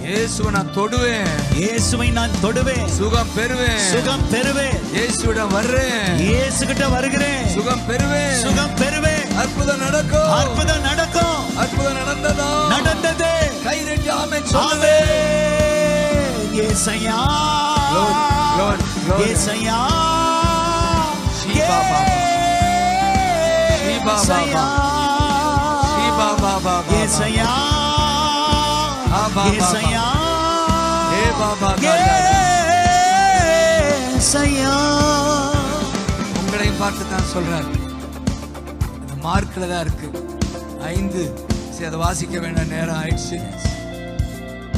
இயேசுவை நான் தொடுவேன், இயேசுவை நான் தொடுவேன், சுகம் பெறுவேன், சுகம் பெறுவேன். இயேசுவிடம் வர்றேன், இயேசு கிட்ட வருகிறேன், சுகம் பெறுவேன், சுகம் பெறுவேன். அற்புதம் நடக்கும், அற்புதம் நடக்கும். அற்புதம் நடந்ததா? நடந்தது. கை ரெட்டி ஆமென் சொல்லுவே. ஏசையா, ஏசையா, ஷீபா பாபா, ஷீபா பாபா, ஷீபா பாபா, ஏசையா, ஏசையா, ஏ பாபா, ஏசையா. உங்களையும் பார்த்து தான் சொல்றார். மார்க்ல தான் இருக்கு 5. சரி, அதை வாசிக்க வேண்டாம், நேரம் ஆயிடுச்சு.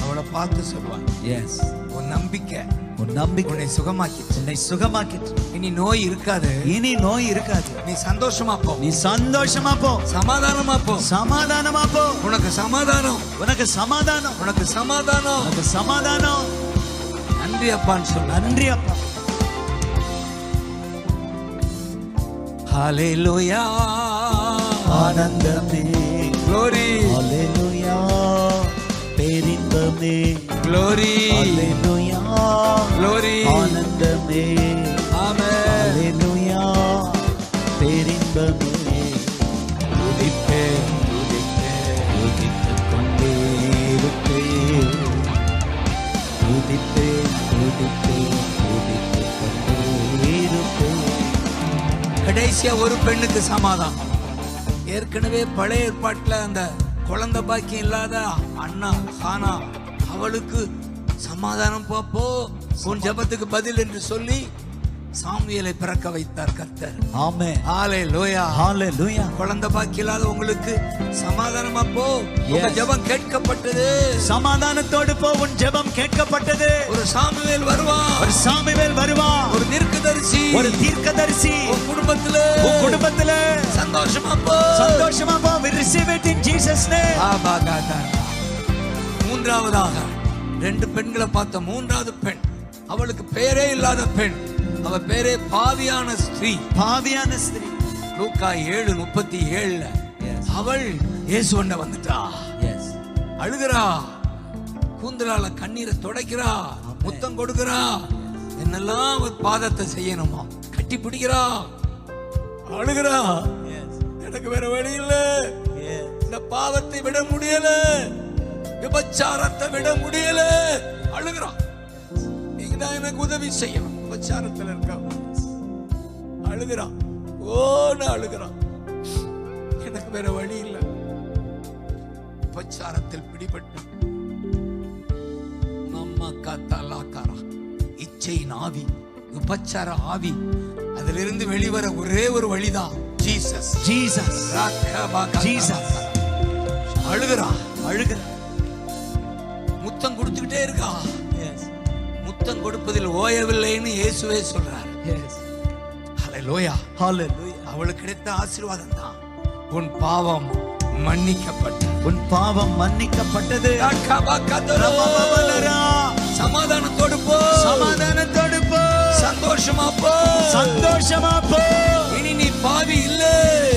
அவளை பார்த்து சொல்வான், எஸ், உன் நம்பிக்கை, உன் நம்பிக்கை உன்னை சுகமாக்கிச்சு, உன்னை சுகமாக்கிச்சு. இனி நோய் இருக்காது, இனி நோய் இருக்காது. நீ சந்தோஷமா போ, நீ சந்தோஷமா போ, சமாதானமா போ, சமாதானமா போ. உனக்கு சமாதானம், உனக்கு சமாதானம், உனக்கு சமாதானம். உனக்கு சமாதானம். நன்றி அப்பான்னு சொல்ல. நன்றி அப்பா. ஹல்லேலூயா, ஆனந்தமே, glory, ஹல்லேலூயா, பேரின்பமே, glory, ஹல்லேலூயா, glory, ஆனந்தமே, ஆமென். ஹல்லேலூயா, பேரின்பமே. துதிப்பே, துதிப்பே, துதித்துக் கொண்டே இருப்பேன். கடைசியா ஒரு பெண்ணுக்கு சமாதானம். ஏற்கனவே பழைய ஏற்பாட்டுல அந்த குழந்தை பாக்கியம் இல்லாத அண்ணா ஹானா, அவளுக்கு சமாதானம் போ, உன் ஜெபத்துக்கு பதில் என்று சொல்லி சாமுவேலை பிறக்க வைத்தார் கர்த்தர். ஆமென். ஹalleluya. ஹalleluya. குழந்தை பாக்கியம் இல்லாத உங்களுக்கு சமாதானமா போ, உங்க ஜெபம் கேட்கப்பட்டது. சமாதானத்தோடு போ, உன் ஜெபம் கேட்கப்பட்டது. ஒரு சாமுவேல் வருவான், ஒரு சாமுவேல் வருவான், ஒரு தீர்க்கதரிசி, ஒரு தீர்க்கதரிசி உன் குடும்பத்திலே சந்தோஷமா போ, சந்தோஷமா போ. We receive it in Jesus name. மூன்றாவதாக 2 பெண்களை பார்த்த மூன்றாவது பெண், அவளுக்கு பேரே இல்லாத பெண். அவ பேரே பாவியான ஸ்திரீ. பாவியான ஸ்திரீ. லூக்கா 7:37. அவள் இயேசுவண்ட வந்துட்டா. அழுகிறா, கூந்தலால கண்ணீரை துடைக்கிறா, முத்தம் கொடுக்கிறா. என்னெல்லாம் அவர் பாதத்தை செய்யணுமா கட்டி பிடிக்கிறா, அழுகிறா. எனக்கு வேற வழி இல்ல, இந்த பாவத்தை விட முடியல, விபச்சாரத்தை விட முடியல. அழுகிறா, நீங்க தான் எனக்கு உதவி செய்யணும். விபச்சாரத்தில் இருக்கா, அழுகிறா, ஓன்னு அழுகிறா. எனக்கு வேற வழி இல்ல, விபச்சாரத்தில் பிடிபட்டு நம்ம கத்தலாக்காரா இச்சையின் ஆவி, விபச்சார ஆவி, அதிலிருந்து வெளிவர ஒரே ஒரு வழிதான் ஜீசஸ். ஜீசஸ். ஜீசஸ். அழுகிறா, முத்தம் கொடுத்துக்கிட்டே இருக்கா. முத்தம் கொடுப்பதில் ஓயவில்லைன்னு இயேசுவே சொல்றார். ஹalleluya. ஹalleluya. அவளுக்கு கிடைத்த ஆசீர்வாதம் தான், உன் பாவம் மன்னிக்கப்பட்டது. உன் பாவம் மன்னிக்கப்பட்டது. சமாதானத்தோடு போ, சமாதானத்தோடு போ, சந்தோஷமா போ, சந்தோஷமா போ. இனி நீ பாவி இல்ல,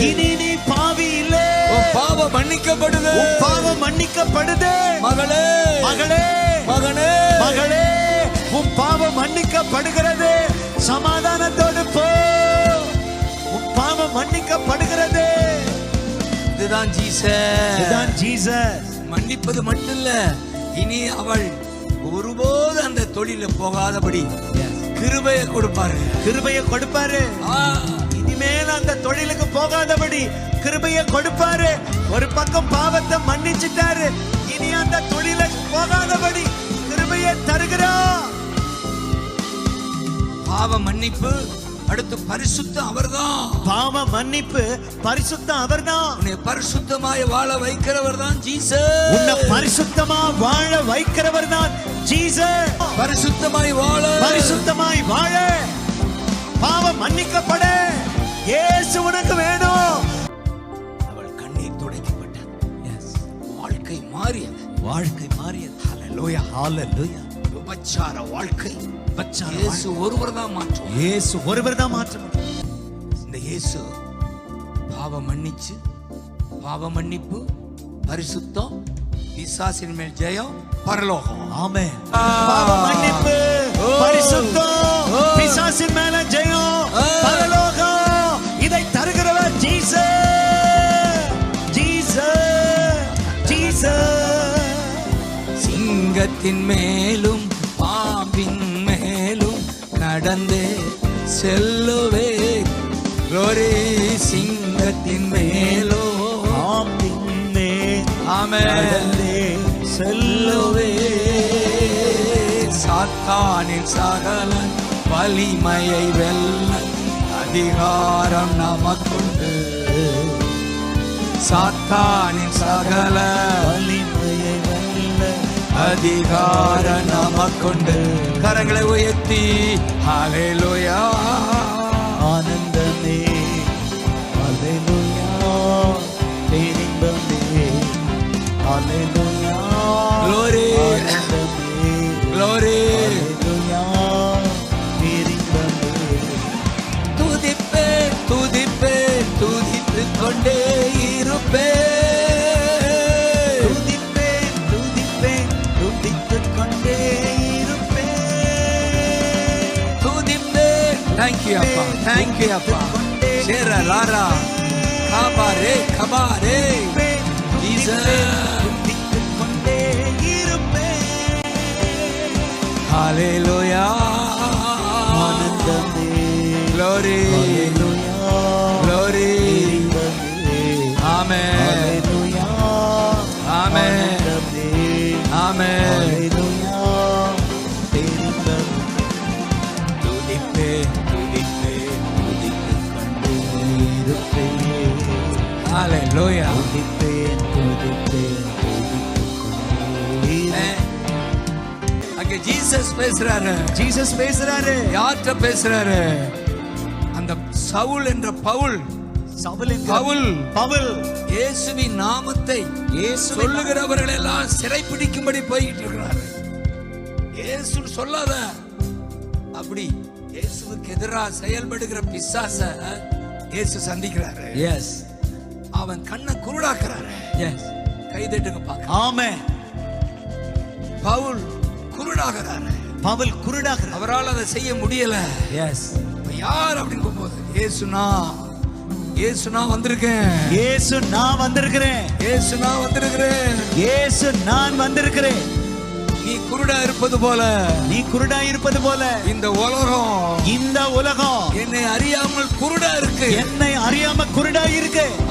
இனி நீ பாவி இல்ல. உன் பாவம் மன்னிக்கப்படுது, உன் பாவம் மன்னிக்கப்படுது. மகளே, மகளே, மகனே, மகளே, உன் பாவம் மன்னிக்கப்படுகிறது. சமாதானத்தோடு போ, உன் பாவம் மன்னிக்கப்படுகிறது. இதுதான் ஜீசஸ். இதுதான் ஜீசஸ். மன்னிப்பது மட்டும் இல்ல, இனி அவள் ஒருபோது அந்த தொழில போகாதபடி கிருபையை கொடுப்பாரு. கிருபையை கொடுப்பாரு. இனிமேல் அந்த தொழிலுக்கு போகாதபடி கிருபையை கொடுப்பாரு. ஒரு பக்கம் பாவத்தை மன்னிச்சிட்டாரு, இனி அந்த தொழிலுக்கு போகாதபடி கிருபையை தருகிறார். பாவ மன்னிப்பு, அடுத்து பரிசுத்தம் அவர்தான். பாவ மன்னிப்பு, பரிசுத்தம் அவர்தான். உன்னை பரிசுத்தமாய் வாழ வைக்கிறவர் தான் ஜீசஸ். உன்னை பரிசுத்தமா வாழ வைக்கிறவர் தான் ஜீசஸ். பரிசுத்தமாய் வாழ, பரிசுத்தமாய் வாழ, பாவம் மன்னிக்கப்பட இயேசு உனக்கு வேணும். அவள் கண்ணீர் துடைக்கப்பட்டாள். வாழ்க்கை மாறியது, வாழ்க்கை மாறியது. ஹalleluya. ஹalleluya. விபச்சார வாழ்க்கை இயேசு ஒருவர் தான் மாற்றுவார். இயேசு ஒருவர் தான் மாற்றுவார். இந்த இயேசு பாவ மன்னிச்சு, பாவ மன்னிப்பு, பரிசுத்தம், பிசாசின் மேல் ஜெயம், பரலோகம். ஆமென். பாவ மன்னிப்பு, பரிசுத்தம், பிசாசின் மேல ஜெயம், பரலோகம். இதை தருகிறவர் ஜீசஸ். ஜீசஸ். ஜீசஸ். சிங்கத்தின் மேலும் பாம்பின் மேலும் நடந்தே செல்லுவே, glory. சிங்கத்தின் மேலோ பாம்பின் மேல் நடந்தே செல்லுவே, சாத்தானின் சகல வலிமையை வெல்ல அதிகாரம் நமக்குண்டு. சாத்தானின் சகல வலிமையை வெல்ல அதிகாரம் நமக்குண்டு. கரங்களை உயர்த்தி ஹalleluya. ஆனந்தமே, ஹalleluya. பேரின்பமே, ஹalleluya. Glory, ஆனந்தமே, glory. ஹalleluya. பேரின்பமே. துதிப்பே, துதிப்பே, துதித்துக் கொண்டே இருப்பே. துதிப்பேன், துதிப்பேன், துதித்துக் கொண்டே இருப்பேன். துதிப்பே. Thank you அப்பா, thank you அப்பா. சேர லாரா கபாரே கபாரே ஜீசஸ். துதித்துக் கொண்டே இருப்பேன். ஹalleluya. ஆனந்தமே, Glory. ஹalleluya. ஹalleluya. துதிப்பேன் துதிப்பேன் துதிப்பேன். அங்க ஜீசஸ் பேசுறாரு. ஜீசஸ் பேசுறாரு. யார்கிட்ட பேசுறாரு? அந்த சவுல் என்ற பவுல் பவுல் இயேசுவின் நாமத்தை சொல்லுகிறவர்கள் எல்லாம் சிறைப்பிடிக்கும்படி போயிட்டு இருக்கிறாரு. இயேசு சொல்லாத அப்படி இயேசுவுக்கு எதிராக செயல்படுகிற பிசாச இயேசு சந்திக்கிறாரு. எஸ். அவன் கண்ணை குருடாக்குறாரு. எஸ். கைதட்டுங்க பாக்க. ஆமென். பவுல் குருடாகிறாரு. அவரால் அதை செய்ய முடியல. எஸ். யார் அப்படின்னு போகும்போது இயேசு நான் வந்திருக்கேன். இயேசு நான் வந்திருக்கிறேன். இயேசு நான் வந்திருக்கிறேன். நீ குருடா இருப்பது போல இந்த உலகம் என்னை அறியாமல் குருடா இருக்கு.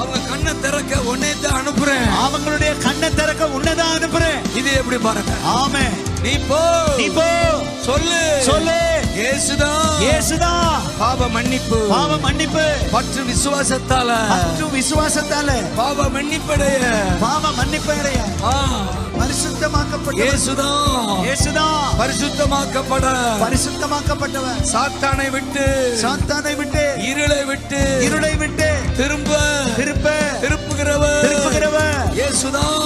அவங்க கண்ணை திறக்க உன்னை தான் அனுப்புறேன். அவங்களுடைய கண்ணை திறக்க உன்னதான் அனுப்புறேன். இது எப்படி பாருங்க. ஆமென். நீ போ சொல்லு. இயேசுதான் பாவ மன்னிப்பு பற்று விசுவாசத்தால பாவ மன்னிப்படைய பரிசுத்தமாக்கப்பட்ட இயேசுதான் பரிசுத்தமாக்கப்பட்டவர். சாத்தானை விட்டு இருளை விட்டு திருப்புகிறவர் இயேசுதான்.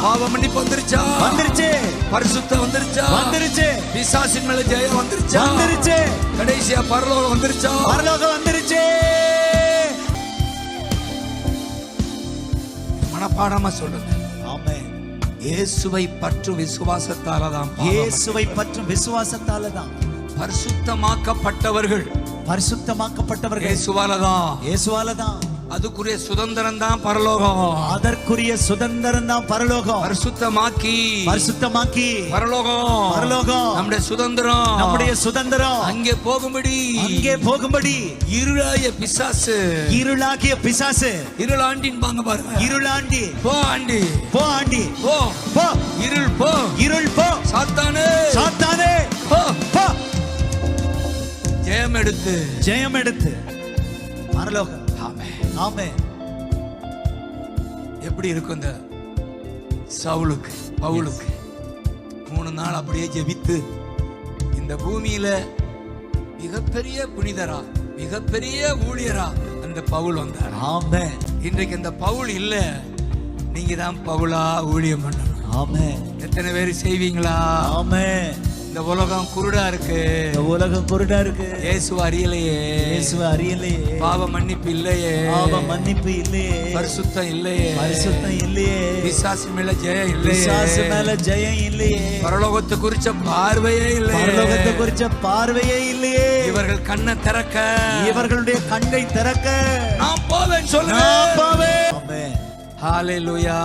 பாவ மன்னிப்பு வந்துருச்சு. பரிசுத்தம் வந்துருச்சு. பிசாசின் மேல ஜெயம் வந்துருச்சு. கடைசியா பரலோகம் வந்துருச்சு. மனப்பாடமா சொல்லுங்க. ஆமென். இயேசுவை பற்றும் விசுவாசத்தாலதான். பரிசுத்தமாக்கப்பட்டவர்கள் இயேசுவாலதான். அதுக்குரிய சுதந்திரம் தான் பரலோகம். பரிசுத்தமாக்கி பரலோகம் நம்முடைய சுதந்திரம். அங்கே போகும்படி இருளாகிய பிசாசு இருளாண்டின் பாங்க பாருங்க. போ இருள் போ சாத்தானே போ. ஜெயம் எடுத்து பரலோகம். ஆமென். எப்படி இருக்கும் இந்த பவுலுக்கு 3 நாள் அப்படியே ஜெபித்து இந்த பூமியில மிகப்பெரிய புனிதரா, மிகப்பெரிய ஊழியரா அந்த பவுல் வந்தார். ஆமென். இன்றைக்கு இந்த பவுல் இல்ல, நீங்க தான் பவுலா ஊழியம் பண்ணணும். ஆமென். எத்தனை பேர் செய்வீங்களா? ஆமென். இந்த உலகம் குருடா இருக்கு. இயேசு அறியலையே. பாவ மன்னிப்பு இல்லையே. பரிசுத்தம் இல்லையே. பிசாசு மேல ஜெயம் இல்லையே. பரலோகத்தை குறிச்ச பார்வையே இல்லையே. இவர்கள் கண்ணை திறக்க, இவர்களுடைய கண்ணை திறக்க நான் போவேன் சொல்லுங்க. ஹalleluya.